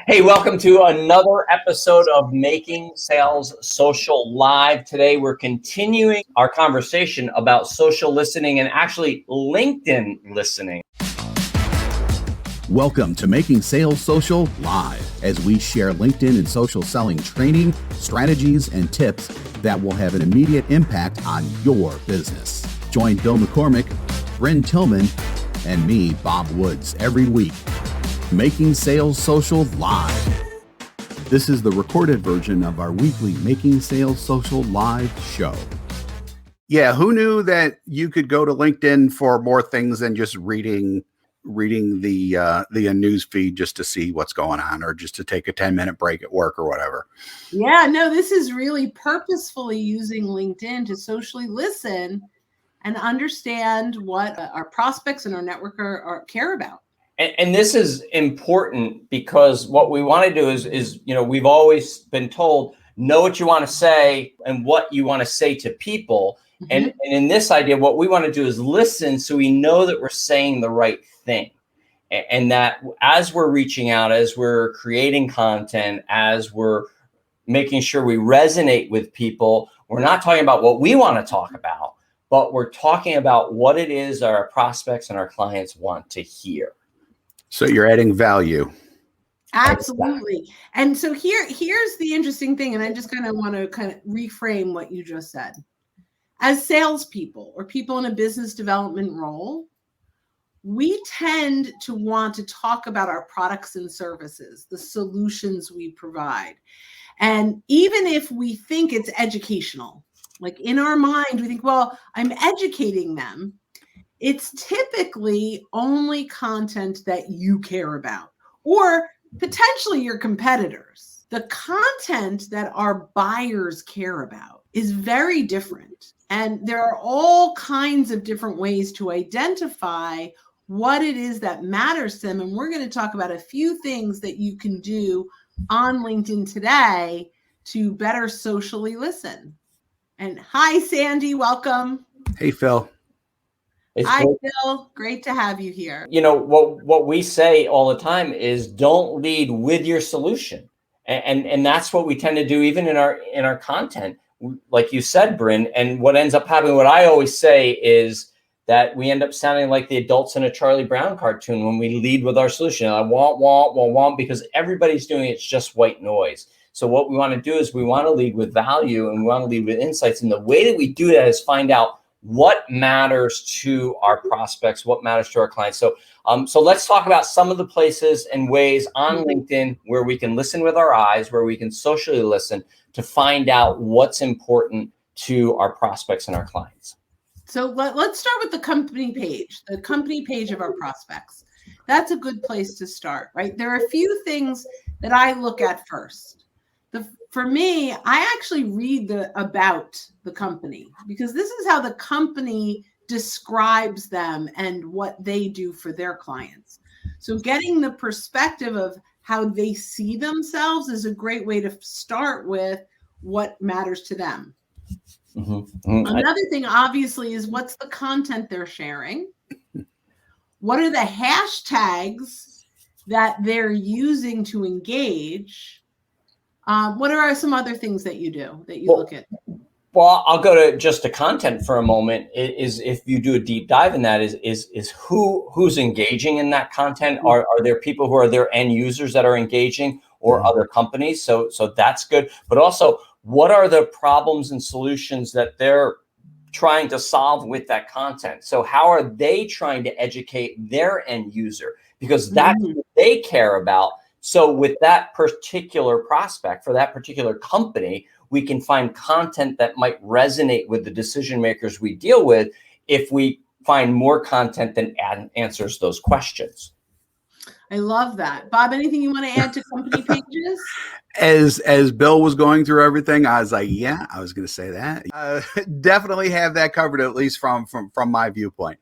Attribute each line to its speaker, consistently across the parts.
Speaker 1: Hey, welcome to another episode of Making Sales Social Live. Today, we're continuing our conversation about social listening and actually LinkedIn listening.
Speaker 2: Welcome to Making Sales Social Live, as we share LinkedIn and social selling training, strategies, and tips that will have an immediate impact on your business. Join Bill McCormick, Bryn Tillman, and me, Bob Woods, every week. Making Sales Social Live. This is the recorded version of our weekly Making Sales Social Live show.
Speaker 3: Yeah, who knew that you could go to LinkedIn for more things than just reading the news feed just to see what's going on, or just to take a 10-minute break at work or whatever.
Speaker 4: Yeah, no, this is really purposefully using LinkedIn to socially listen and understand what our prospects and our network care about.
Speaker 1: And this is important because what we want to do is, we've always been told, know what you want to say and what you want to say to people. Mm-hmm. And in this idea, what we want to do is listen so we know that we're saying the right thing. And that as we're reaching out, as we're creating content, as we're making sure we resonate with people, we're not talking about what we want to talk about, but we're talking about what it is our prospects and our clients want to hear.
Speaker 3: So you're adding value.
Speaker 4: Absolutely. And so here's the interesting thing, and I just want to reframe what you just said. As salespeople or people in a business development role, we tend to want to talk about our products and services, the solutions we provide. And even if we think it's educational, like in our mind, we think, well, I'm educating them. It's typically only content that you care about, or potentially your competitors. The content that our buyers care about is very different. And there are all kinds of different ways to identify what it is that matters to them. And we're going to talk about a few things that you can do on LinkedIn today to better socially listen. And hi, Sandy, welcome.
Speaker 3: Hey, Phil.
Speaker 4: Hi, Bill. Great to have you here.
Speaker 1: What we say all the time is don't lead with your solution. And that's what we tend to do even in our content, like you said, Bryn. And what ends up happening, what I always say is that we end up sounding like the adults in a Charlie Brown cartoon when we lead with our solution. I want, because everybody's doing it. It's just white noise. So what we want to do is we want to lead with value, and we want to lead with insights. And the way that we do that is find out what matters to our prospects, what matters to our clients. So let's talk about some of the places and ways on LinkedIn where we can listen with our eyes, where we can socially listen to find out what's important to our prospects and our clients.
Speaker 4: So let's start with the company page of our prospects. That's a good place to start, right? There are a few things that I look at first. For me, I actually read about the company, because this is how the company describes them and what they do for their clients. So getting the perspective of how they see themselves is a great way to start with what matters to them. Mm-hmm. Another thing, obviously, is what's the content they're sharing? What are the hashtags that they're using to engage? What are some other things that you do that you look at?
Speaker 1: Well, I'll go to just the content for a moment. Is if you do a deep dive in that, is who's engaging in that content? Are there people who are their end users that are engaging, or other companies? So that's good. But also, what are the problems and solutions that they're trying to solve with that content? So how are they trying to educate their end user? Because that's what they care about. So with that particular prospect, for that particular company, we can find content that might resonate with the decision makers we deal with if we find more content that answers those questions.
Speaker 4: I love that. Bob, anything you want to add to company pages?
Speaker 3: As Bill was going through everything, I was like, yeah, I was going to say that. Definitely have that covered, at least from my viewpoint.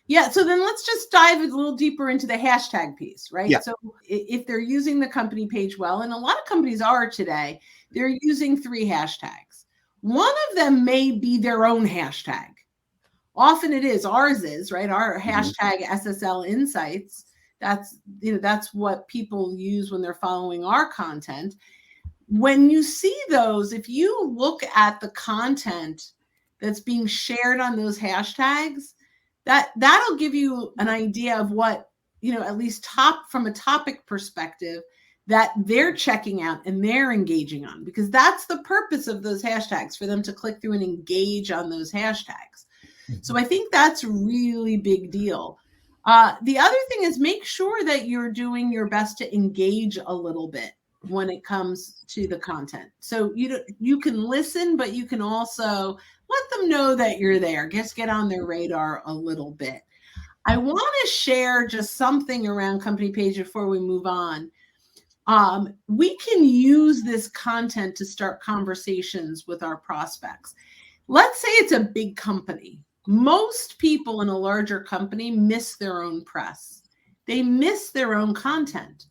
Speaker 4: Yeah. So then let's just dive a little deeper into the hashtag piece, right?
Speaker 3: Yeah.
Speaker 4: So if they're using the company page well, and a lot of companies are today, they're using 3 hashtags. One of them may be their own hashtag. Often it is. Ours is, right? Our hashtag SSL Insights. That's what people use when they're following our content. When you see those, if you look at the content that's being shared on those hashtags, that'll give you an idea of what, at least from a topic perspective, that they're checking out and they're engaging on, because that's the purpose of those hashtags, for them to click through and engage on those hashtags. So I think that's a really big deal. The other thing is, make sure that you're doing your best to engage a little bit when it comes to the content. So you can listen, but you can also let them know that you're there. Just get on their radar a little bit. I want to share just something around company page before we move on. We can use this content to start conversations with our prospects. Let's say it's a big company. Most people in a larger company miss their own press. They miss their own content.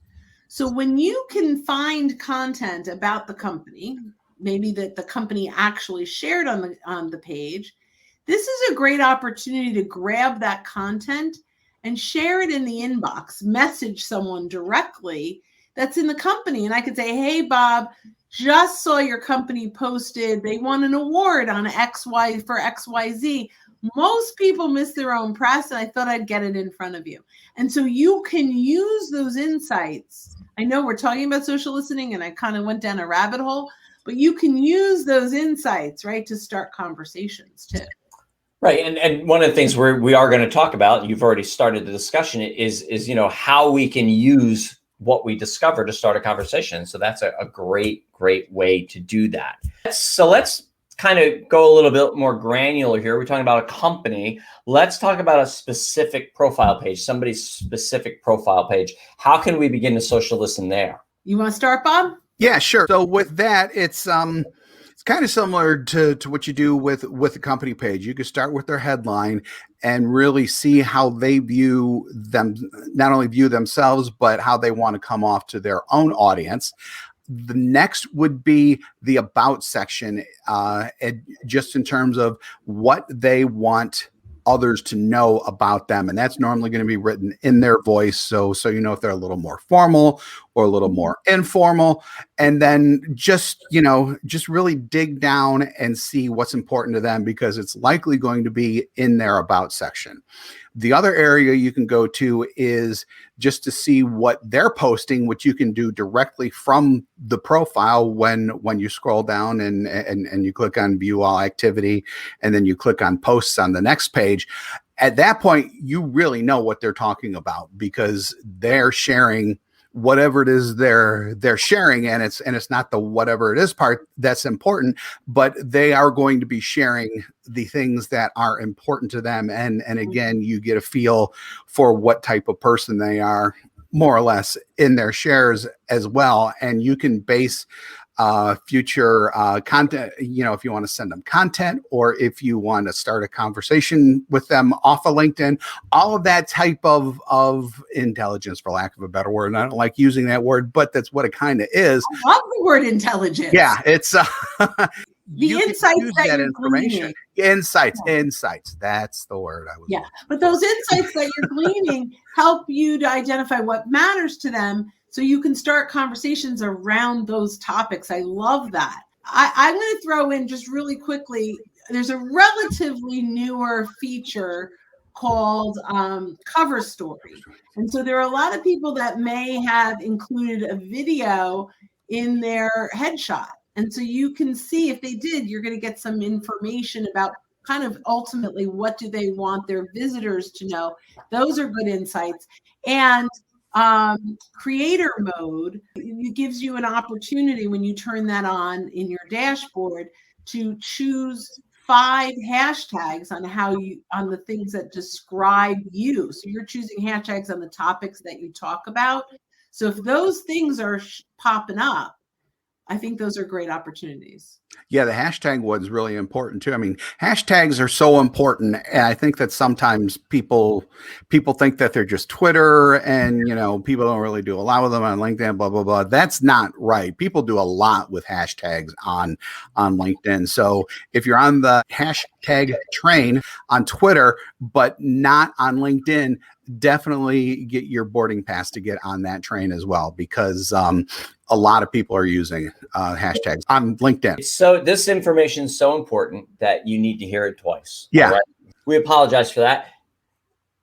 Speaker 4: So when you can find content about the company, maybe that the company actually shared on the page, this is a great opportunity to grab that content and share it in the inbox, message someone directly that's in the company. And I could say, hey, Bob, just saw your company posted. They won an award on XYZ. Most people miss their own press, and I thought I'd get it in front of you. And so you can use those insights. I know we're talking about social listening, and I kind of went down a rabbit hole, but you can use those insights, right, to start conversations too.
Speaker 1: Right. And one of the things we are going to talk about, you've already started the discussion, is how we can use what we discover to start a conversation. So that's a great way to do that. So let's kind of go a little bit more granular here. We're talking about a company. Let's talk about a specific profile page, somebody's specific profile page. How can we begin to social listen there?
Speaker 4: You want to start, Bob?
Speaker 3: Yeah, sure. So with that, it's kind of similar to what you do with the company page. You can start with their headline and really see how they view them, not only view themselves, but how they want to come off to their own audience. The next would be the about section, just in terms of what they want others to know about them. And that's normally going to be written in their voice. So if they're a little more formal or a little more informal, and then just really dig down and see what's important to them, because it's likely going to be in their about section. The other area you can go to is just to see what they're posting, which you can do directly from the profile when you scroll down and you click on view all activity, and then you click on posts on the next page. At that point, you really know what they're talking about, because they're sharing whatever it is they're sharing, and it's not the whatever it is part that's important, but they are going to be sharing the things that are important to them. And again, you get a feel for what type of person they are, more or less, in their shares as well. And you can base future content, if you want to send them content, or if you want to start a conversation with them off of LinkedIn, all of that type of intelligence, for lack of a better word. And I don't like using that word, but that's what it kind of is.
Speaker 4: I love the word intelligence.
Speaker 3: Yeah, it's
Speaker 4: the insights that you're gleaning.
Speaker 3: Insights. That's the word I was.
Speaker 4: Yeah, but those insights that you're gleaning help you to identify what matters to them, so you can start conversations around those topics. I love that. I'm going to throw in just really quickly, there's a relatively newer feature called Cover Story. And so there are a lot of people that may have included a video in their headshot. And so you can see, if they did, you're going to get some information about kind of ultimately what do they want their visitors to know. Those are good insights. And creator mode, it gives you an opportunity, when you turn that on in your dashboard, to choose 5 hashtags on the things that describe you. So you're choosing hashtags on the topics that you talk about. So if those things are popping up, I think those are great opportunities.
Speaker 3: Yeah, the hashtag one's really important too. I mean, hashtags are so important, and I think that sometimes people think that they're just Twitter, and people don't really do a lot with them on LinkedIn, blah blah blah. That's not right. People do a lot with hashtags on LinkedIn. So if you're on the hashtag train on Twitter but not on LinkedIn, definitely get your boarding pass to get on that train as well, because a lot of people are using hashtags on LinkedIn.
Speaker 1: So this information is so important that you need to hear it twice.
Speaker 3: Yeah.
Speaker 1: Right? We apologize for that.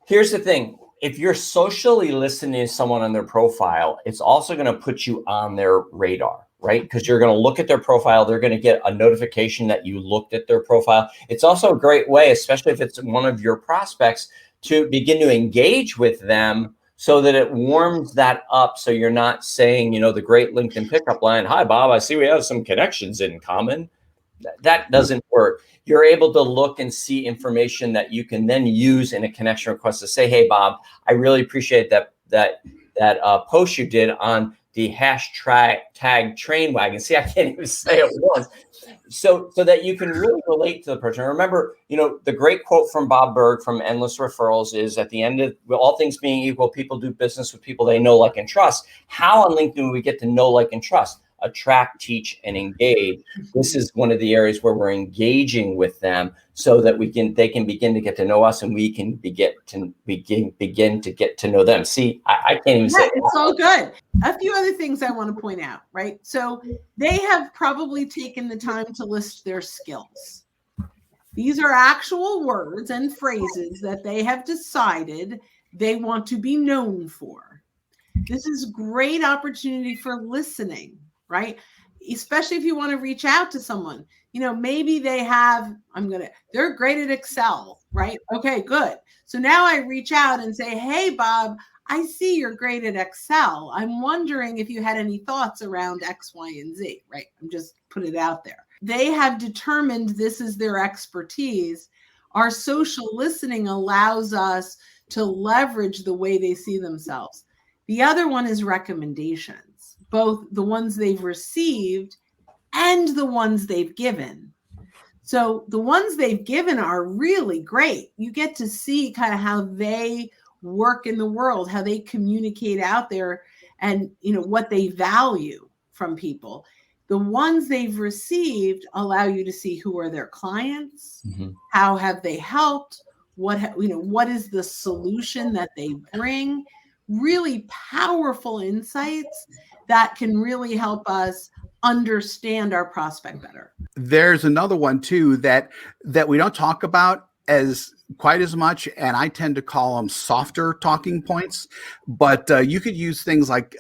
Speaker 1: Here's the thing. If you're socially listening to someone on their profile, it's also going to put you on their radar, right? Because you're going to look at their profile. They're going to get a notification that you looked at their profile. It's also a great way, especially if it's one of your prospects, to begin to engage with them so that it warms that up. So you're not saying, the great LinkedIn pickup line, "Hi, Bob, I see we have some connections in common." That doesn't work. You're able to look and see information that you can then use in a connection request to say, "Hey, Bob, I really appreciate that post you did on the hashtag train wagon." See, I can't even say it once. So that you can really relate to the person. Remember, the great quote from Bob Berg from Endless Referrals is, at the end of all things being equal, people do business with people they know, like, and trust. How on LinkedIn do we get to know, like, and trust? Attract, teach, and engage. This is one of the areas where we're engaging with them so that they can begin to get to know us, and we can begin to get to know them. See, I can't even say it.
Speaker 4: It's all good. A few other things I want to point out, right? So they have probably taken the time to list their skills. These are actual words and phrases that they have decided they want to be known for. This is great opportunity for listening, right? Especially if you want to reach out to someone, maybe they're great at Excel, right? Okay, good. So now I reach out and say, "Hey, Bob, I see you're great at Excel. I'm wondering if you had any thoughts around X, Y, and Z," right? I'm just put it out there. They have determined this is their expertise. Our social listening allows us to leverage the way they see themselves. The other one is recommendations, both the ones they've received and the ones they've given. So the ones they've given are really great. You get to see kind of how they work in the world, how they communicate out there, and what they value from people. The ones they've received allow you to see who are their clients, how have they helped, what is the solution that they bring. Really powerful insights that can really help us understand our prospect better.
Speaker 3: There's another one too that we don't talk about as quite as much, and I tend to call them softer talking points, but you could use things like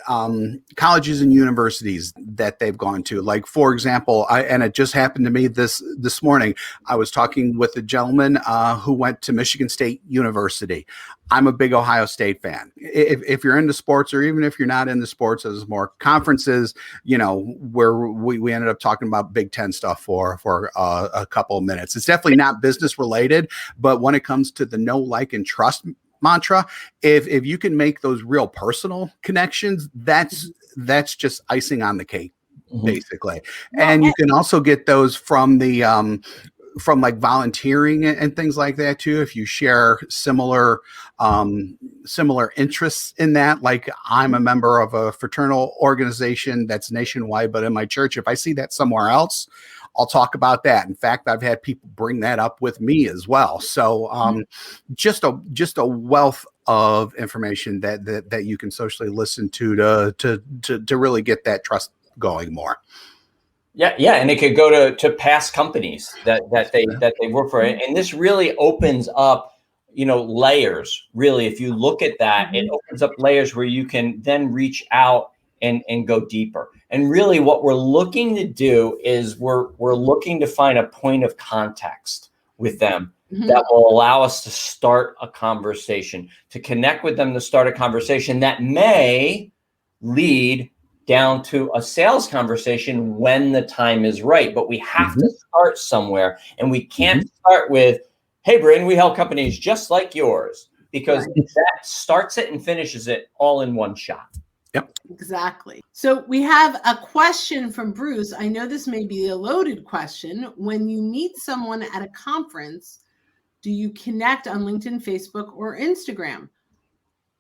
Speaker 3: colleges and universities that they've gone to. Like, for example, and it just happened to me this morning, I was talking with a gentleman who went to Michigan State University. I'm a big Ohio State fan. If you're into sports, or even if you're not into sports, there's more conferences, where we ended up talking about Big Ten stuff for a couple of minutes. It's definitely not business related, but when it comes to the know, like, and trust mantra, if you can make those real personal connections, that's just icing on the cake, basically. And you can also get those from the from like volunteering and things like that too. If you share similar interests in that, like I'm a member of a fraternal organization that's nationwide, but in my church, if I see that somewhere else, I'll talk about that. In fact, I've had people bring that up with me as well. So just a wealth of information that you can socially listen to really get that trust going more.
Speaker 1: Yeah, and it could go to past companies that they work for, and this really opens up, layers. Really, if you look at that, it opens up layers where you can then reach out and go deeper. And really, what we're looking to do is we're looking to find a point of context with them that will allow us to start a conversation, to connect with them, to start a conversation that may lead down to a sales conversation when the time is right. But we have to start somewhere, and we can't start with, "Hey, Bryn, we help companies just like yours," because that starts it and finishes it all in one shot.
Speaker 3: Yep.
Speaker 4: Exactly. So we have a question from Bruce. I know this may be a loaded question. When you meet someone at a conference, do you connect on LinkedIn, Facebook, or Instagram?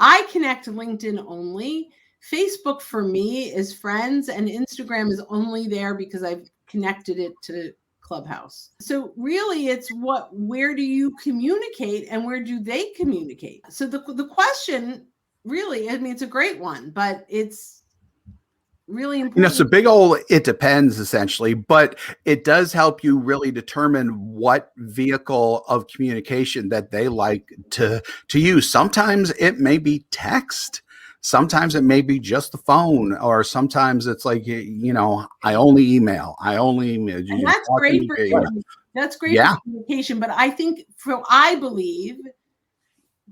Speaker 4: I connect LinkedIn only. Facebook for me is friends, and Instagram is only there because I've connected it to Clubhouse. So really it's where do you communicate and where do they communicate? So the question really, I mean, it's a great one, but it's really important.
Speaker 3: It's a big old, it depends essentially, but it does help you really determine what vehicle of communication that they like to use. Sometimes it may be text. Sometimes it may be just the phone, or sometimes it's like, I only email.
Speaker 4: And that's great for that's great for communication. But I think I believe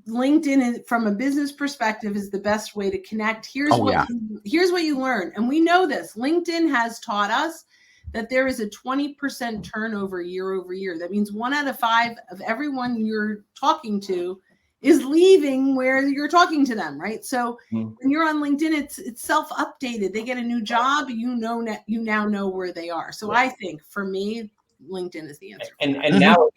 Speaker 4: LinkedIn from a business perspective is the best way to connect. Here's what you learn. And we know this. LinkedIn has taught us that there is a 20% turnover year over year. That means 1 out of 5 of everyone you're talking to is leaving where you're talking to them, right? So when you're on LinkedIn, it's self-updated. They get a new job, you now know where they are. So I think for me, LinkedIn is the answer.
Speaker 1: And now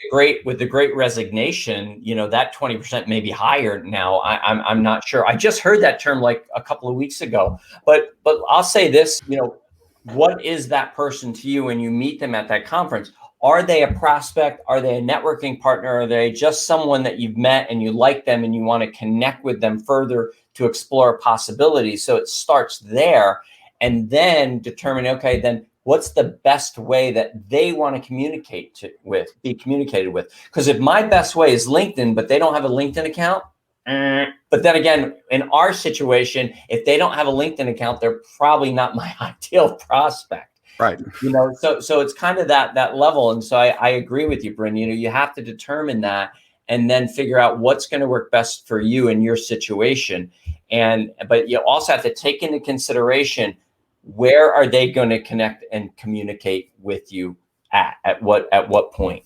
Speaker 1: with the great resignation, that 20% may be higher now. I'm not sure. I just heard that term like a couple of weeks ago. But I'll say this, what is that person to you when you meet them at that conference? Are they a prospect? Are they a networking partner? Are they just someone that you've met and you like them and you want to connect with them further to explore possibilities? So it starts there, and then determine, okay, then what's the best way that they want to be communicated with? Because if my best way is LinkedIn, but they don't have a LinkedIn account, but then again, in our situation, if they don't have a LinkedIn account, they're probably not my ideal prospect.
Speaker 3: Right.
Speaker 1: So it's kind of that level. And so I agree with you, Bryn. You have to determine that and then figure out what's going to work best for you in your situation. But you also have to take into consideration, where are they going to connect and communicate with you at what point?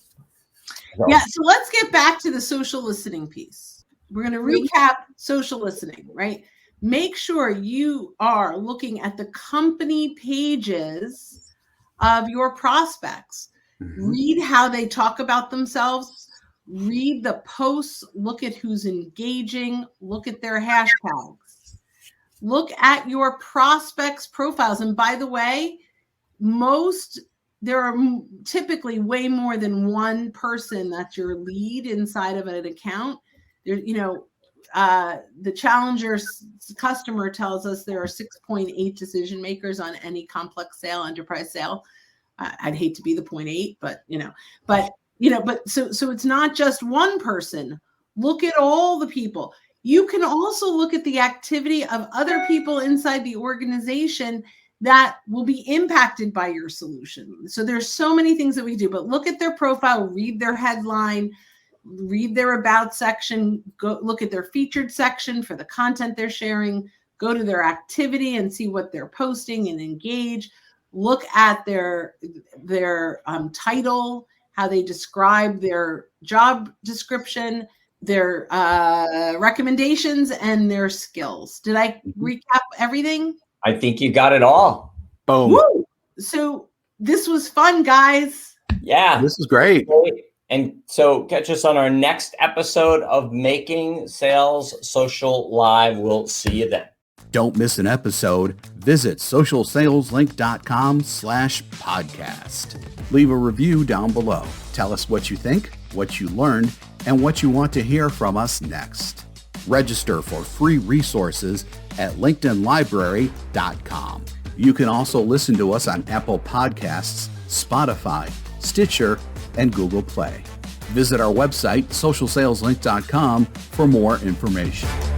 Speaker 4: Yeah. So let's get back to the social listening piece. We're going to recap social listening, right? Make sure you are looking at the company pages of your prospects. Read how they talk about themselves. Read the posts. Look at who's engaging. Look at their hashtags. Look at your prospects' profiles. And by the way, there are typically way more than one person that's your lead inside of an account. The Challenger's customer tells us there are 6.8 decision makers on any complex sale, enterprise sale. I'd hate to be the 0.8, but so it's not just one person. Look at all the people. You can also look at the activity of other people inside the organization that will be impacted by your solution. So there's so many things that we do, but look at their profile, read their headline, read their about section, go look at their featured section for the content they're sharing, go to their activity and see what they're posting and engage. Look at their title, how they describe their job description, their recommendations, and their skills. Did I recap everything?
Speaker 1: I think you got it all.
Speaker 3: Boom.
Speaker 4: Woo! So this was fun, guys.
Speaker 1: Yeah.
Speaker 3: This is great.
Speaker 1: And so catch us on our next episode of Making Sales Social Live. We'll see you then.
Speaker 2: Don't miss an episode. Visit socialsaleslink.com/podcast. Leave a review down below. Tell us what you think, what you learned, and what you want to hear from us next. Register for free resources at linkedinlibrary.com. You can also listen to us on Apple Podcasts, Spotify, Stitcher, and Google Play. Visit our website, socialsaleslink.com, for more information.